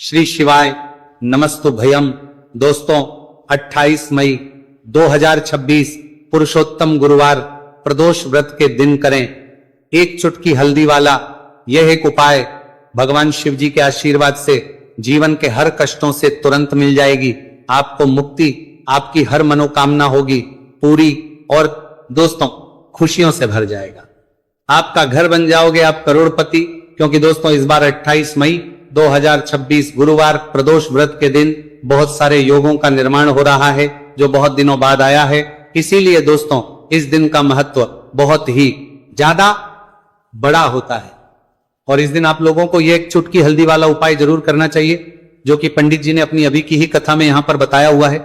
श्री शिवाय नमस्तु भयम। दोस्तों 28 मई 2026 पुरुषोत्तम गुरुवार प्रदोष व्रत के दिन करें एक चुटकी हल्दी वाला यह एक उपाय। भगवान शिव जी के आशीर्वाद से जीवन के हर कष्टों से तुरंत मिल जाएगी, आपको मुक्ति, आपकी हर मनोकामना होगी पूरी और दोस्तों खुशियों से भर जाएगा। आपका घर बन जाओगे, आप करोड़पति। क्योंकि दोस्तों इस बार 28 मई 2026 गुरुवार प्रदोष व्रत के दिन बहुत सारे योगों का निर्माण हो रहा है जो बहुत दिनों बाद आया है। इसीलिए दोस्तों इस दिन का महत्व बहुत ही ज्यादा बड़ा होता है और इस दिन आप लोगों को यह एक चुटकी हल्दी वाला उपाय जरूर करना चाहिए जो कि पंडित जी ने अपनी अभी की ही कथा में यहां पर बताया हुआ है।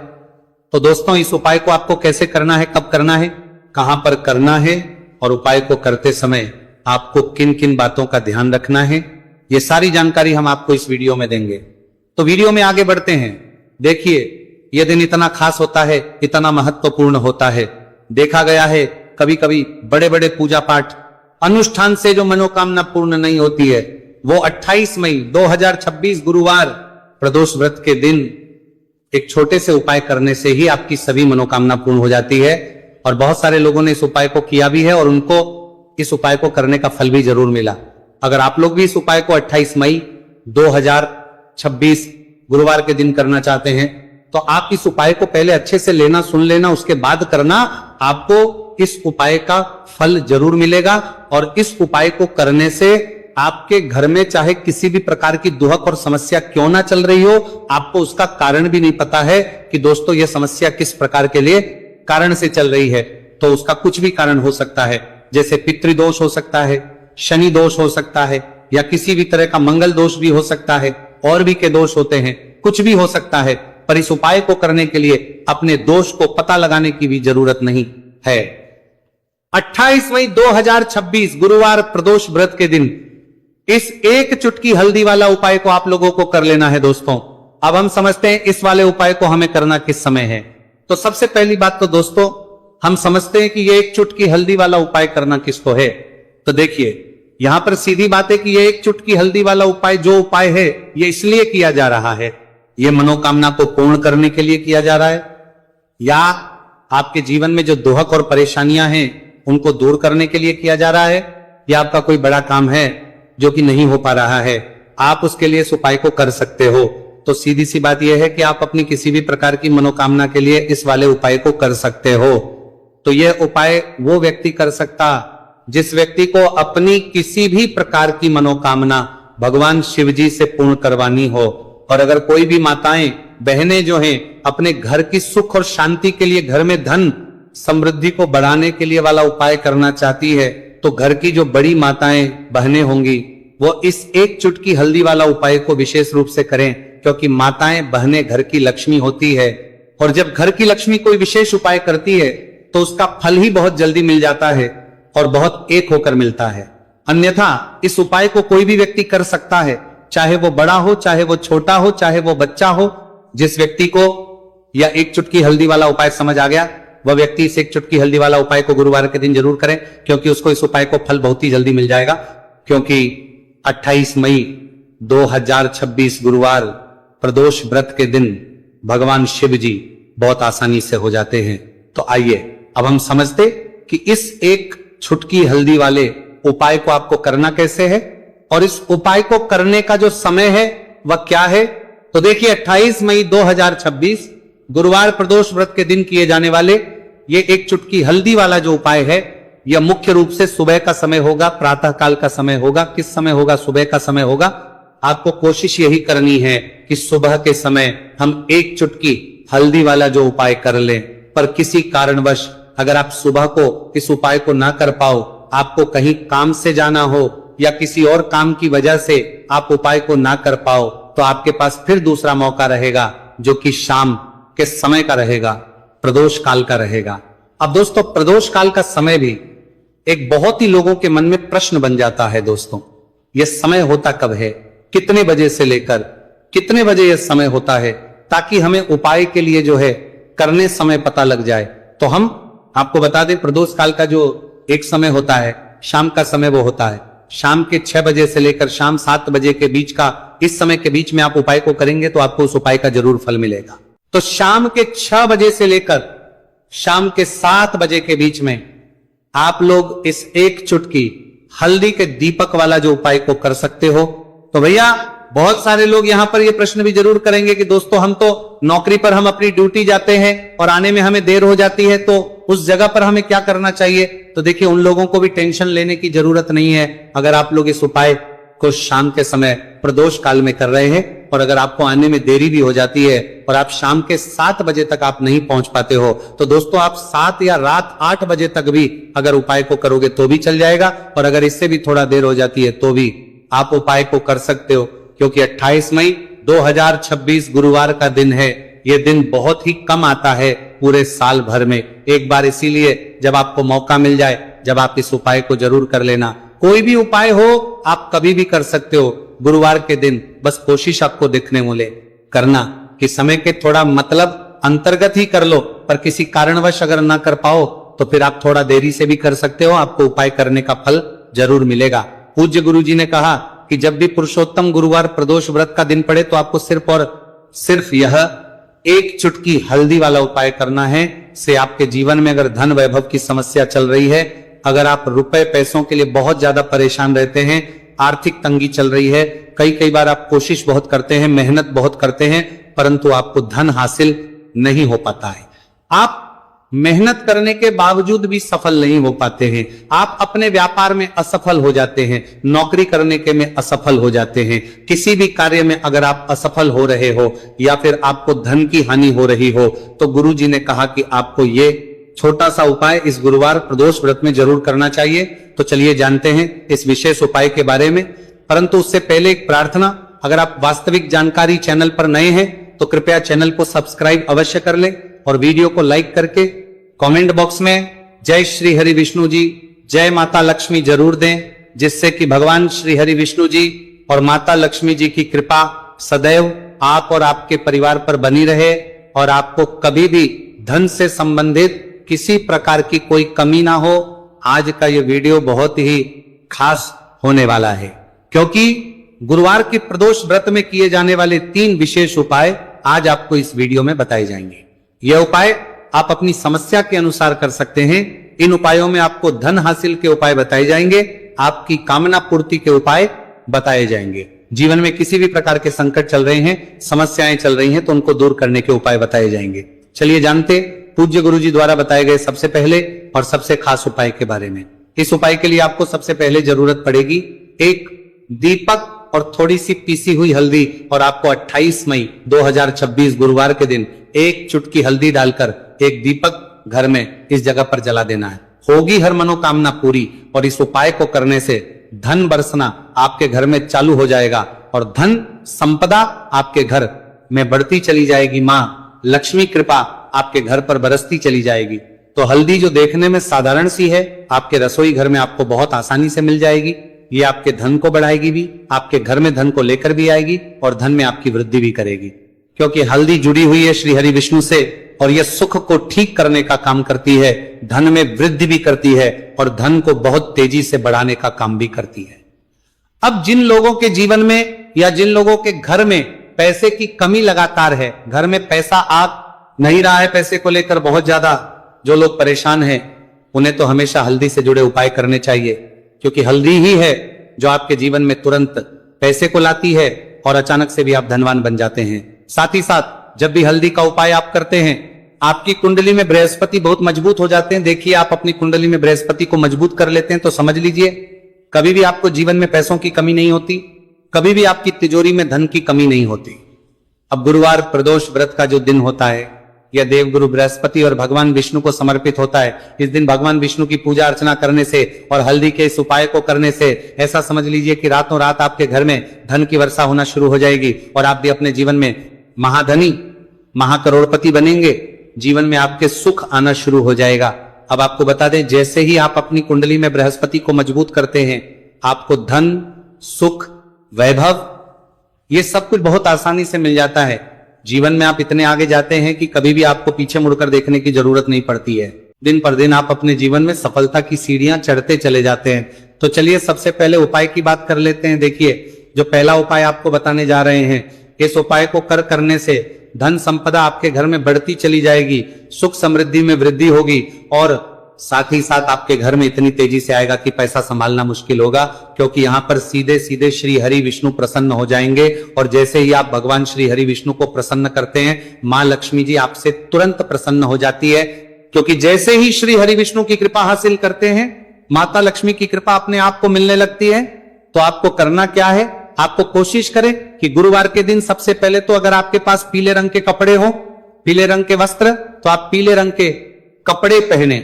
तो दोस्तों इस उपाय को आपको कैसे करना है, कब करना है, कहां पर करना है और उपाय को करते समय आपको किन किन बातों का ध्यान रखना है, ये सारी जानकारी हम आपको इस वीडियो में देंगे। तो वीडियो में आगे बढ़ते हैं। देखिए यह दिन इतना खास होता है, इतना महत्वपूर्ण होता है। देखा गया है कभी कभी बड़े बड़े पूजा पाठ अनुष्ठान से जो मनोकामना पूर्ण नहीं होती है वो 28 मई 2026 गुरुवार प्रदोष व्रत के दिन एक छोटे से उपाय करने से ही आपकी सभी मनोकामना पूर्ण हो जाती है। और बहुत सारे लोगों ने इस उपाय को किया भी है और उनको इस उपाय को करने का फल भी जरूर मिला। अगर आप लोग भी इस उपाय को 28 मई 2026 गुरुवार के दिन करना चाहते हैं तो आप इस उपाय को पहले अच्छे से लेना, सुन लेना, उसके बाद करना। आपको इस उपाय का फल जरूर मिलेगा और इस उपाय को करने से आपके घर में चाहे किसी भी प्रकार की दुहक और समस्या क्यों ना चल रही हो, आपको उसका कारण भी नहीं पता है कि दोस्तों यह समस्या किस प्रकार के लिए कारण से चल रही है। तो उसका कुछ भी कारण हो सकता है, जैसे पितृदोष हो सकता है, शनि दोष हो सकता है या किसी भी तरह का मंगल दोष भी हो सकता है, और भी के दोष होते हैं, कुछ भी हो सकता है। पर इस उपाय को करने के लिए अपने दोष को पता लगाने की भी जरूरत नहीं है। 28 मई 2026 गुरुवार प्रदोष व्रत के दिन इस एक चुटकी हल्दी वाला उपाय को आप लोगों को कर लेना है। दोस्तों अब हम समझते हैं इस वाले उपाय को हमें करना किस समय है। तो सबसे पहली बात तो दोस्तों हम समझते हैं कि ये एक चुटकी हल्दी वाला उपाय करना किसको है। तो देखिए यहां पर सीधी बात है कि ये एक चुटकी हल्दी वाला उपाय जो उपाय है ये इसलिए किया जा रहा है, ये मनोकामना को पूर्ण करने के लिए किया जा रहा है या आपके जीवन में जो दुहक और परेशानियां हैं उनको दूर करने के लिए किया जा रहा है, या आपका कोई बड़ा काम है जो कि नहीं हो पा रहा है, आप उसके लिए इस उपाय को कर सकते हो। तो सीधी सी बात यह है कि आप अपनी किसी भी प्रकार की मनोकामना के लिए इस वाले उपाय को कर सकते हो। तो यह उपाय वो व्यक्ति कर सकता जिस व्यक्ति को अपनी किसी भी प्रकार की मनोकामना भगवान शिव जी से पूर्ण करवानी हो। और अगर कोई भी माताएं बहनें जो हैं अपने घर की सुख और शांति के लिए, घर में धन समृद्धि को बढ़ाने के लिए वाला उपाय करना चाहती है तो घर की जो बड़ी माताएं बहनें होंगी वो इस एक चुटकी हल्दी वाला उपाय को विशेष रूप से करें, क्योंकि माताएं बहनें घर की लक्ष्मी होती है और जब घर की लक्ष्मी कोई विशेष उपाय करती है तो उसका फल ही बहुत जल्दी मिल जाता है और बहुत एक होकर मिलता है। अन्यथा इस उपाय को कोई भी व्यक्ति कर सकता है, चाहे वो बड़ा हो, चाहे वो छोटा हो, चाहे वो बच्चा हो। जिस व्यक्ति को या एक चुटकी हल्दी वाला उपाय समझ आ गया वह व्यक्ति इस एक चुटकी हल्दी वाला उपाय को गुरुवार के दिन जरूर करें, क्योंकि उसको इस उपाय को फल बहुत ही जल्दी मिल जाएगा। क्योंकि 28 मई 2026 गुरुवार प्रदोष व्रत के दिन भगवान शिव जी बहुत आसानी से हो जाते हैं। तो आइए अब हम समझते कि इस एक चुटकी हल्दी वाले उपाय को आपको करना कैसे है और इस उपाय को करने का जो समय है वह क्या है। तो देखिए 28 मई 2026 गुरुवार प्रदोष व्रत के दिन किए जाने वाले ये एक चुटकी हल्दी वाला जो उपाय है यह मुख्य रूप से सुबह का समय होगा, प्रातः काल का समय होगा। किस समय होगा? सुबह का समय होगा। आपको कोशिश यही करनी है कि सुबह के समय हम एक चुटकी हल्दी वाला जो उपाय कर लें। पर किसी कारणवश अगर आप सुबह को इस उपाय को ना कर पाओ, आपको कहीं काम से जाना हो या किसी और काम की वजह से आप उपाय को ना कर पाओ, तो आपके पास फिर दूसरा मौका रहेगा जो कि शाम के समय का रहेगा, प्रदोष काल का रहेगा। अब दोस्तों प्रदोष काल का समय भी एक बहुत ही लोगों के मन में प्रश्न बन जाता है। दोस्तों यह समय होता कब है, कितने बजे से लेकर कितने बजे यह समय होता है, ताकि हमें उपाय के लिए जो है करने समय पता लग जाए। तो हम आपको बता दें प्रदोष काल का जो एक समय होता है, शाम का समय वो होता है शाम के 6 बजे से लेकर शाम 7 बजे के बीच का, इस समय के बीच में आप उपाय को करेंगे तो आपको उस उपाय का जरूर फल मिलेगा। तो शाम के 6 बजे से लेकर शाम के 7 बजे के बीच में आप लोग इस एक चुटकी हल्दी के दीपक वाला जो उपाय को कर सकते हो। तो भैया बहुत सारे लोग यहां पर ये प्रश्न भी जरूर करेंगे कि दोस्तों हम तो नौकरी पर हम अपनी ड्यूटी जाते हैं और आने में हमें देर हो जाती है, तो उस जगह पर हमें क्या करना चाहिए? तो देखिए उन लोगों को भी टेंशन लेने की जरूरत नहीं है। अगर आप लोग इस उपाय को शाम के समय प्रदोष काल में कर रहे हैं और अगर आपको आने में देरी भी हो जाती है और आप शाम के 7 बजे तक आप नहीं पहुंच पाते हो, तो दोस्तों आप 7 या रात 8 बजे तक भी अगर उपाय को करोगे तो भी चल जाएगा, और अगर इससे भी थोड़ा देर हो जाती है तो भी आप उपाय को कर सकते हो, क्योंकि 28 मई 2026 गुरुवार का दिन है। यह दिन बहुत ही कम आता है पूरे साल भर में, एक बार इसीलिए जब आपको मौका मिल जाए, जब आप इस उपाय को जरूर कर लेना। कोई भी उपाय हो आप कभी भी कर सकते हो गुरुवार के दिन, बस कोशिश आपको देखने मिले करना कि समय के थोड़ा मतलब अंतर्गत ही कर लो, पर किसी कारणवश अगर ना कर पाओ तो फिर आप थोड़ा देरी से भी कर सकते हो, आपको उपाय करने का फल जरूर मिलेगा। पूज्य गुरु जी ने कहा कि जब भी पुरुषोत्तम गुरुवार प्रदोष व्रत का दिन पड़े तो आपको सिर्फ और सिर्फ यह एक चुटकी हल्दी वाला उपाय करना है। से आपके जीवन में अगर धन वैभव की समस्या चल रही है, अगर आप रुपए पैसों के लिए बहुत ज्यादा परेशान रहते हैं, आर्थिक तंगी चल रही है, कई बार आप कोशिश बहुत करते हैं, मेहनत बहुत करते हैं, परंतु आपको धन हासिल नहीं हो पाता है, आप मेहनत करने के बावजूद भी सफल नहीं हो पाते हैं, आप अपने व्यापार में असफल हो जाते हैं, नौकरी करने के में असफल हो जाते हैं, किसी भी कार्य में अगर आप असफल हो रहे हो या फिर आपको धन की हानि हो रही हो, तो गुरु जी ने कहा कि आपको ये छोटा सा उपाय इस गुरुवार प्रदोष व्रत में जरूर करना चाहिए। तो चलिए जानते हैं इस विशेष उपाय के बारे में, परंतु उससे पहले एक प्रार्थना, अगर आप वास्तविक जानकारी चैनल पर नए हैं तो कृपया चैनल को सब्सक्राइब अवश्य कर लें और वीडियो को लाइक करके कमेंट बॉक्स में जय श्री हरि विष्णु जी, जय माता लक्ष्मी जरूर दें, जिससे कि भगवान श्री हरि विष्णु जी और माता लक्ष्मी जी की कृपा सदैव आप और आपके परिवार पर बनी रहे और आपको कभी भी धन से संबंधित किसी प्रकार की कोई कमी ना हो। आज का ये वीडियो बहुत ही खास होने वाला है, क्योंकि गुरुवार के प्रदोष व्रत में किए जाने वाले 3 विशेष उपाय आज आपको इस वीडियो में बताए जाएंगे। यह उपाय आप अपनी समस्या के अनुसार कर सकते हैं। इन उपायों में आपको धन हासिल के उपाय बताए जाएंगे, आपकी कामना पूर्ति के उपाय बताए जाएंगे, जीवन में किसी भी प्रकार के संकट चल रहे हैं, समस्याएं चल रही हैं तो उनको दूर करने के उपाय बताए जाएंगे। चलिए जानते पूज्य गुरु जी द्वारा बताए गए सबसे पहले और सबसे खास उपाय के बारे में। इस उपाय के लिए आपको सबसे पहले जरूरत पड़ेगी एक दीपक और थोड़ी सी पीसी हुई हल्दी, और आपको 28 मई 2026 गुरुवार के दिन एक चुटकी हल्दी डालकर एक दीपक घर में इस जगह पर जला देना है। होगी हर मनोकामना पूरी, और इस उपाय को करने से धन बरसना आपके घर में चालू हो जाएगा और धन संपदा आपके घर में बढ़ती चली जाएगी। माँ लक्ष्मी कृपा आपके घर पर बरसती चली जाएगी। तो हल्दी जो देखने में साधारण सी है, आपके रसोई घर में आपको बहुत आसानी से मिल जाएगी। ये आपके धन को बढ़ाएगी भी, आपके घर में धन को लेकर भी आएगी और धन में आपकी वृद्धि भी करेगी, क्योंकि हल्दी जुड़ी हुई है श्री हरि विष्णु से और यह सुख को ठीक करने का काम करती है, धन में वृद्धि भी करती है और धन को बहुत तेजी से बढ़ाने का काम भी करती है। अब जिन लोगों के जीवन में या जिन लोगों के घर में पैसे की कमी लगातार है, घर में पैसा आ नहीं रहा है, पैसे को लेकर बहुत ज्यादा जो लोग परेशान हैं, उन्हें तो हमेशा हल्दी से जुड़े उपाय करने चाहिए, क्योंकि हल्दी ही है जो आपके जीवन में तुरंत पैसे को लाती है और अचानक से भी आप धनवान बन जाते हैं। साथ ही साथ जब भी हल्दी का उपाय आप करते हैं, आपकी कुंडली में बृहस्पति बहुत मजबूत हो जाते हैं। देखिए आप अपनी कुंडली में बृहस्पति को मजबूत कर लेते हैं तो समझ लीजिए कभी भी आपको जीवन में पैसों की कमी नहीं होती, कभी भी आपकी तिजोरी में धन की कमी नहीं होती। अब गुरुवार प्रदोष व्रत का जो दिन होता है, यह देवगुरु बृहस्पति और भगवान विष्णु को समर्पित होता है। इस दिन भगवान विष्णु की पूजा अर्चना करने से और हल्दी के इस उपाय को करने से ऐसा समझ लीजिए कि रातों रात आपके घर में धन की वर्षा होना शुरू हो जाएगी और आप भी अपने जीवन में महाधनी महाकरोड़पति बनेंगे, जीवन में आपके सुख आना शुरू हो जाएगा। अब आपको बता दें, जैसे ही आप अपनी कुंडली में बृहस्पति को मजबूत करते हैं, आपको धन, सुख, वैभव ये सब कुछ बहुत आसानी से मिल जाता है। जीवन में आप इतने आगे जाते हैं कि कभी भी आपको पीछे मुड़कर देखने की जरूरत नहीं पड़ती है। दिन पर दिन आप अपने जीवन में सफलता की सीढ़ियां चढ़ते चले जाते हैं। तो चलिए सबसे पहले उपाय की बात कर लेते हैं। देखिए, जो पहला उपाय आपको बताने जा रहे हैं, इस उपाय को करने से धन संपदा आपके घर में बढ़ती चली जाएगी, सुख समृद्धि में वृद्धि होगी और साथ ही साथ आपके घर में इतनी तेजी से आएगा कि पैसा संभालना मुश्किल होगा, क्योंकि यहाँ पर सीधे सीधे श्री हरि विष्णु प्रसन्न हो जाएंगे। और जैसे ही आप भगवान श्री हरि विष्णु को प्रसन्न करते हैं, मां लक्ष्मी जी आपसे तुरंत प्रसन्न हो जाती है, क्योंकि जैसे ही श्री हरि विष्णु की कृपा हासिल करते हैं, माता लक्ष्मी की कृपा अपने आप को मिलने लगती है। तो आपको करना क्या है, आपको कोशिश करें कि गुरुवार के दिन सबसे पहले तो अगर आपके पास पीले रंग के कपड़े हो, पीले रंग के वस्त्र, तो आप पीले रंग के कपड़े पहने।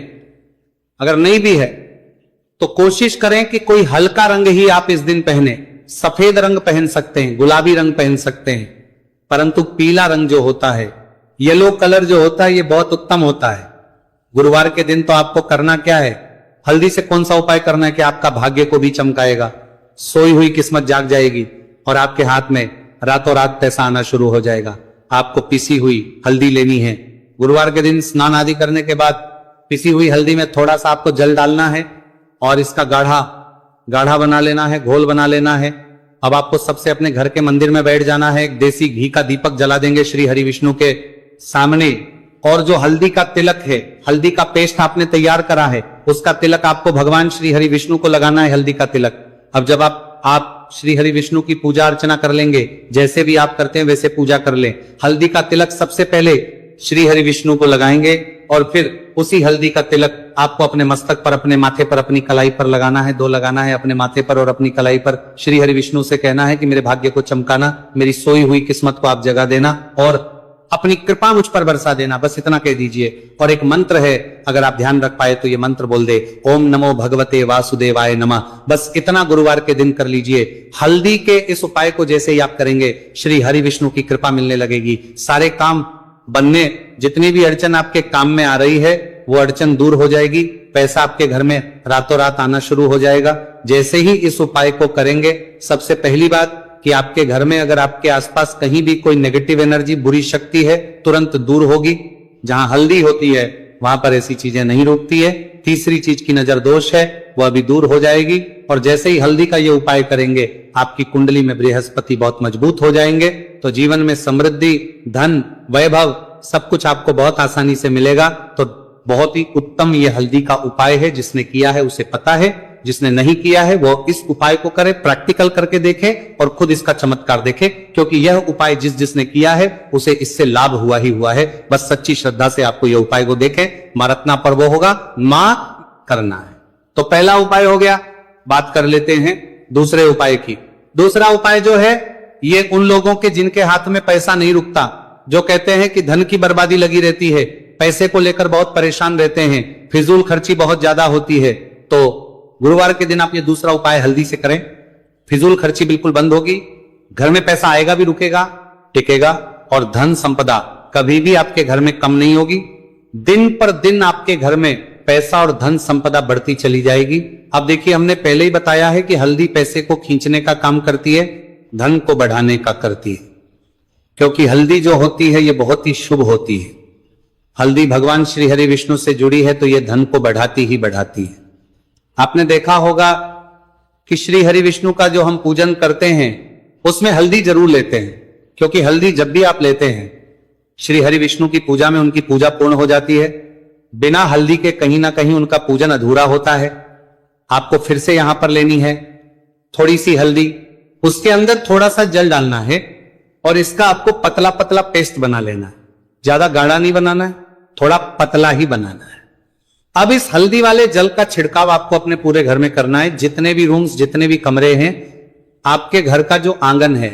अगर नहीं भी है तो कोशिश करें कि कोई हल्का रंग ही आप इस दिन पहने। सफेद रंग पहन सकते हैं, गुलाबी रंग पहन सकते हैं, परंतु पीला रंग जो होता है, येलो कलर जो होता है, ये बहुत उत्तम होता है। गुरुवार के दिन तो आपको करना क्या है, हल्दी से कौन सा उपाय करना है कि आपका भाग्य को भी चमकाएगा, सोई हुई किस्मत जाग जाएगी और आपके हाथ में रातों रात पैसा आना शुरू हो जाएगा। आपको पिसी हुई हल्दी लेनी है। गुरुवार के दिन स्नान आदि करने के बाद पिसी हुई हल्दी में थोड़ा सा आपको जल डालना है और इसका गाढ़ा बना लेना है, घोल बना लेना है। अब आपको सबसे अपने घर के मंदिर में बैठ जाना है, एक देसी घी का दीपक जला देंगे श्री हरि विष्णु के सामने, और जो हल्दी का तिलक है, हल्दी का पेस्ट आपने तैयार करा है, उसका तिलक आपको भगवान श्री हरि विष्णु को लगाना है, हल्दी का तिलक। अब जब आप श्री हरि विष्णु की पूजा अर्चना कर लेंगे, जैसे भी आप करते हैं वैसे पूजा कर लें। हल्दी का तिलक सबसे पहले श्री हरि विष्णु को लगाएंगे और फिर उसी हल्दी का तिलक आपको अपने मस्तक पर, अपने माथे पर, अपनी कलाई पर लगाना है। 2 लगाना है, अपने माथे पर और अपनी कलाई पर। श्री हरि विष्णु से कहना है कि मेरे भाग्य को चमकाना, मेरी सोई हुई किस्मत को आप जगा देना और अपनी कृपा मुझ पर बरसा देना, बस इतना कह दीजिए। और एक मंत्र है, अगर आप ध्यान रख पाए तो ये मंत्र बोल दे, ओम नमो भगवते वासुदेवाय नमः। बस इतना गुरुवार के दिन कर लीजिए। हल्दी के इस उपाय को जैसे ही आप करेंगे, श्री हरि विष्णु की कृपा मिलने लगेगी, सारे काम बनने, जितनी भी अड़चन आपके काम में आ रही है वो अड़चन दूर हो जाएगी, पैसा आपके घर में रातों रात आना शुरू हो जाएगा। जैसे ही इस उपाय को करेंगे, सबसे पहली बात कि आपके घर में अगर आपके आसपास कहीं भी कोई नेगेटिव एनर्जी, बुरी शक्ति है, तुरंत दूर होगी। जहां हल्दी होती है वहां पर ऐसी चीजें नहीं रुकती है। तीसरी चीज की नजर दोष है, वह भी दूर हो जाएगी। और जैसे ही हल्दी का ये उपाय करेंगे, आपकी कुंडली में बृहस्पति बहुत मजबूत हो जाएंगे, तो जीवन में समृद्धि, धन, वैभव सब कुछ आपको बहुत आसानी से मिलेगा। तो बहुत ही उत्तम ये हल्दी का उपाय है। जिसने किया है उसे पता है, जिसने नहीं किया है वो इस उपाय को करे, प्रैक्टिकल करके देखे और खुद इसका चमत्कार देखे, क्योंकि यह उपाय जिसने किया है उसे इससे लाभ हुआ ही हुआ है। बस सच्ची श्रद्धा से आपको यह उपाय को देखें। मां रत्ना पर्व होगा, मां करना है। तो पहला उपाय हो गया। बात कर लेते हैं दूसरे उपाय की। दूसरा उपाय जो है, ये उन लोगों के जिनके हाथ में पैसा नहीं रुकता, जो कहते हैं कि धन की बर्बादी लगी रहती है, पैसे को लेकर बहुत परेशान रहते हैं, फिजूल खर्ची बहुत ज्यादा होती है। तो गुरुवार के दिन आप ये दूसरा उपाय हल्दी से करें, फिजूल खर्ची बिल्कुल बंद होगी, घर में पैसा आएगा भी, रुकेगा, टिकेगा, और धन संपदा कभी भी आपके घर में कम नहीं होगी। दिन पर दिन आपके घर में पैसा और धन संपदा बढ़ती चली जाएगी। अब देखिए, हमने पहले ही बताया है कि हल्दी पैसे को खींचने का काम करती है, धन को बढ़ाने का करती है, क्योंकि हल्दी जो होती है ये बहुत ही शुभ होती है। हल्दी भगवान श्री हरि विष्णु से जुड़ी है, तो ये धन को बढ़ाती ही बढ़ाती है। आपने देखा होगा कि श्री हरि विष्णु का जो हम पूजन करते हैं उसमें हल्दी जरूर लेते हैं, क्योंकि हल्दी जब भी आप लेते हैं श्री हरि विष्णु की पूजा में, उनकी पूजा पूर्ण हो जाती है। बिना हल्दी के कहीं ना कहीं उनका पूजन अधूरा होता है। आपको फिर से यहां पर लेनी है थोड़ी सी हल्दी, उसके अंदर थोड़ा सा जल डालना है और इसका आपको पतला पतला पेस्ट बना लेना है। ज्यादा गाढ़ा नहीं बनाना है, थोड़ा पतला ही बनाना है। अब इस हल्दी वाले जल का छिड़काव आपको अपने पूरे घर में करना है। जितने भी रूम्स, जितने भी कमरे हैं, आपके घर का जो आंगन है,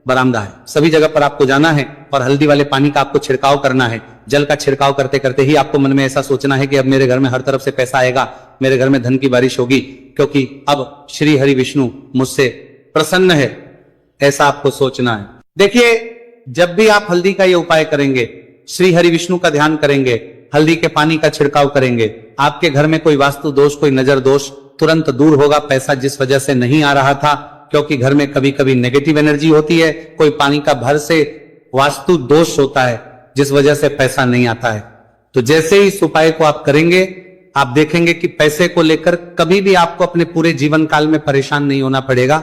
बरामदा है, सभी जगह पर आपको जाना है और हल्दी वाले पानी का आपको छिड़काव करना है। जल का छिड़काव करते करते ही आपको मन में ऐसा सोचना है कि अब मेरे घर में हर तरफ से पैसा आएगा, मेरे घर में धन की बारिश होगी, क्योंकि अब श्री हरि विष्णु मुझसे प्रसन्न है, ऐसा आपको सोचना है। देखिए, जब भी आप हल्दी का ये उपाय करेंगे, श्री हरि विष्णु का ध्यान करेंगे, हल्दी के पानी का छिड़काव करेंगे, आपके घर में कोई वास्तु दोष, कोई नजर दोष तुरंत दूर होगा। पैसा जिस वजह से नहीं आ रहा था, क्योंकि घर में कभी कभी नेगेटिव एनर्जी होती है, कोई पानी का भर से वास्तु दोष होता है जिस वजह से पैसा नहीं आता है। तो जैसे ही इस उपाय को आप करेंगे, आप देखेंगे कि पैसे को लेकर कभी भी आपको अपने पूरे जीवन काल में परेशान नहीं होना पड़ेगा।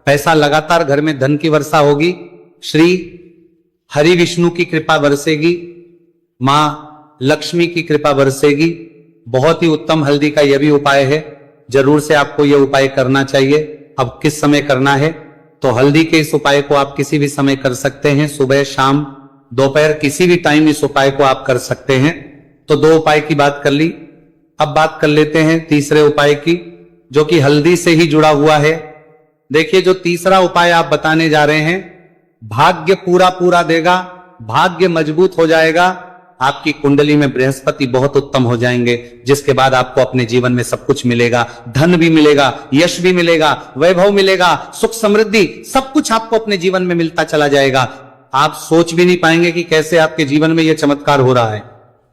पैसा लगातार घर में धन की वर्षा होगी, श्री हरि विष्णु की कृपा बरसेगी, मां लक्ष्मी की कृपा बरसेगी। बहुत ही उत्तम हल्दी का यह भी उपाय है, जरूर से आपको यह उपाय करना चाहिए। अब किस समय करना है, तो हल्दी के इस उपाय को आप किसी भी समय कर सकते हैं, सुबह शाम दोपहर किसी भी टाइम इस उपाय को आप कर सकते हैं। तो 2 उपाय की बात कर ली, अब बात कर लेते हैं तीसरे उपाय की, जो कि हल्दी से ही जुड़ा हुआ है। देखिए, जो तीसरा उपाय आप बताने जा रहे हैं, भाग्य पूरा देगा, भाग्य मजबूत हो जाएगा, आपकी कुंडली में बृहस्पति बहुत उत्तम हो जाएंगे, जिसके बाद आपको अपने जीवन में सब कुछ मिलेगा, धन भी मिलेगा, यश भी मिलेगा, वैभव मिलेगा, सुख समृद्धि सब कुछ आपको अपने जीवन में मिलता चला जाएगा। आप सोच भी नहीं पाएंगे कि कैसे आपके जीवन में यह चमत्कार हो रहा है।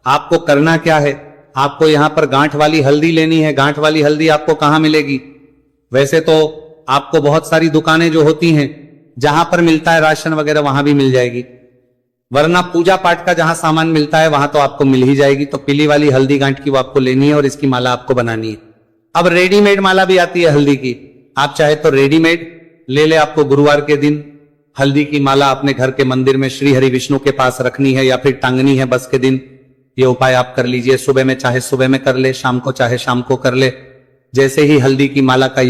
आपको करना क्या है, आपको यहां पर गांठ वाली हल्दी लेनी है। गांठ वाली हल्दी आपको कहां मिलेगी, वैसे तो आपको बहुत सारी दुकानें जो होती हैं जहां पर मिलता है राशन वगैरह, वहां भी मिल जाएगी, वरना पूजा पाठ का जहां सामान मिलता है वहां तो आपको मिल ही जाएगी। तो पीली वाली हल्दी गांठ की वो आपको लेनी है और इसकी माला आपको बनानी है। अब रेडीमेड माला भी आती है हल्दी की, आप चाहे तो रेडीमेड ले ले। आपको गुरुवार के दिन हल्दी की माला अपने घर के मंदिर में श्री हरि विष्णु के पास रखनी है या फिर टांगनी है बस के दिन। ये उपाय आप कर लीजिए, सुबह में चाहे सुबह में कर ले, शाम को चाहे शाम को कर ले। जैसे ही हल्दी की माला का